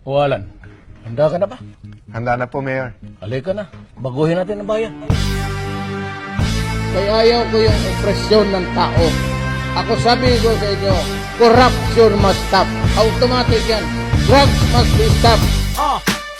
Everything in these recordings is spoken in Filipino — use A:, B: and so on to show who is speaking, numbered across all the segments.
A: O Alan, handa ka na ba?
B: Handa na po, Mayor.
A: Halika na, baguhin natin ang bayan.
C: Kaya ayaw ko yung opresyon ng tao. Ako sabi ko sa inyo, corruption must stop. Automatic yan. Drugs must be stopped.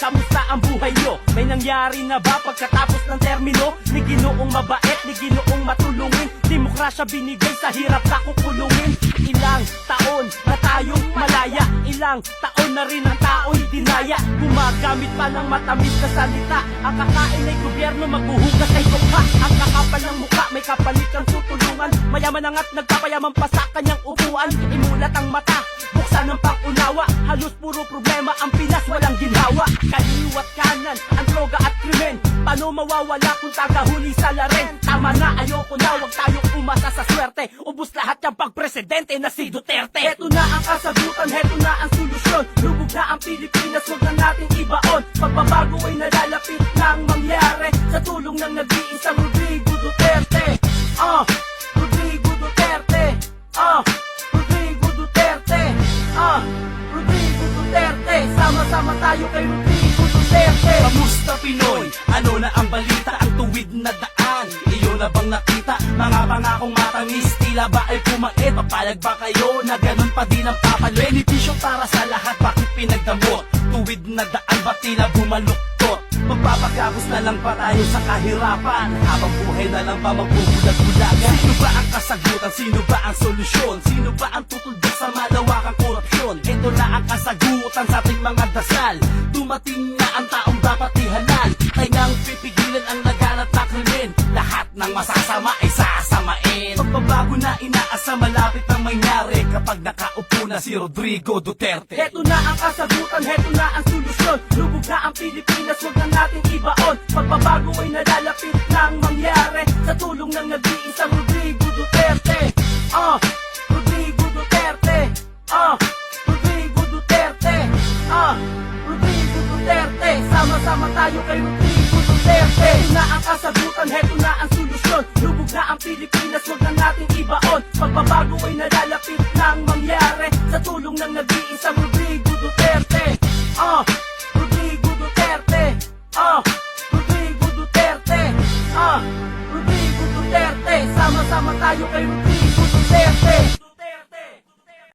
D: Kamusta ang buhay nyo? May nangyari na ba pagkatapos ng termino? Ni Ginoong mabait, ni Ginoong matulungin. Demokrasya binigay sa hirap na kukulungin. Ilang taon na tayong malaya, ilang taon na rin ang tao'y dinaya. Gumagamit pa ng matamis na salita. Ang kakain ay gobyerno, maghuhugas ay tukha. Ang kakapal ng mukha, may kapalit kang tutulungan. Mayaman ang at nagpapayaman pa sa kanyang upuan. Imulat ang mata, buksan ng pangunawa. Halos puro problema ang Pinas, walang ginhawa. Kaliwat kanan, ang droga at krimen. Paano mawawala kung tagahuli sa laren? Tama na, ayoko na, huwag tayong umasa sa swerte. Ubus lahat yung pagpresidente na si Duterte. Heto na ang kasagutan, heto na ang solusyon. Lubog na ang Pilipinas, huwag na natin ibaon. Pagbabago ay nalalapit nang mangyari sa tulong ng nag-iisang Rodrigo Duterte. Rodrigo Duterte. Rodrigo Duterte. Rodrigo Duterte. Sama-sama tayo kay Rodrigo Duterte. Kamusta Pinoy? Ano na ang balita? Ang tuwid na daan, iyo na bang nakita? Mga pangakong matamis, tila ba ay pumait? Papalag ba kayo na ganun pa din ang papal? Benepisyo para sa lahat, bakit pinagdamot? Tuwid na daan, ba tila bumaluktot? Magpapagapos na lang pa tayo sa kahirapan, habang buhay na lang ba magbubulag-bulagan? Sino ba ang kasagutan? Sino ba ang solusyon? Sino ba ang tutuldak sa malawakang korupsyon? Ito na ang kasagutan sa ating mga dasal. Dumating na ang taong dapat ihalal. Kailangang pipigilan ang laganap na krimen. Lahat ng masasama ay sasamain. Pagbabago na inaasa, malapit ang mangyari kapag nakaupo na si Rodrigo Duterte. Heto na ang kasagutan, heto na ang solusyon. Lubog na ang Pilipinas, huwag na natin ibaon. Pagbabago ay nalalapit nang mangyari sa tulong ng nag-iisang Rodrigo Duterte. Rodrigo Duterte. Rodrigo Duterte. Rodrigo Duterte. Sama-sama tayo kay Rodrigo Duterte. Heto na ang kasagutan, heto na ang solusyon. Lubog na ang Pilipinas, huwag na natin ibaon. Pagbabago ay nalalapit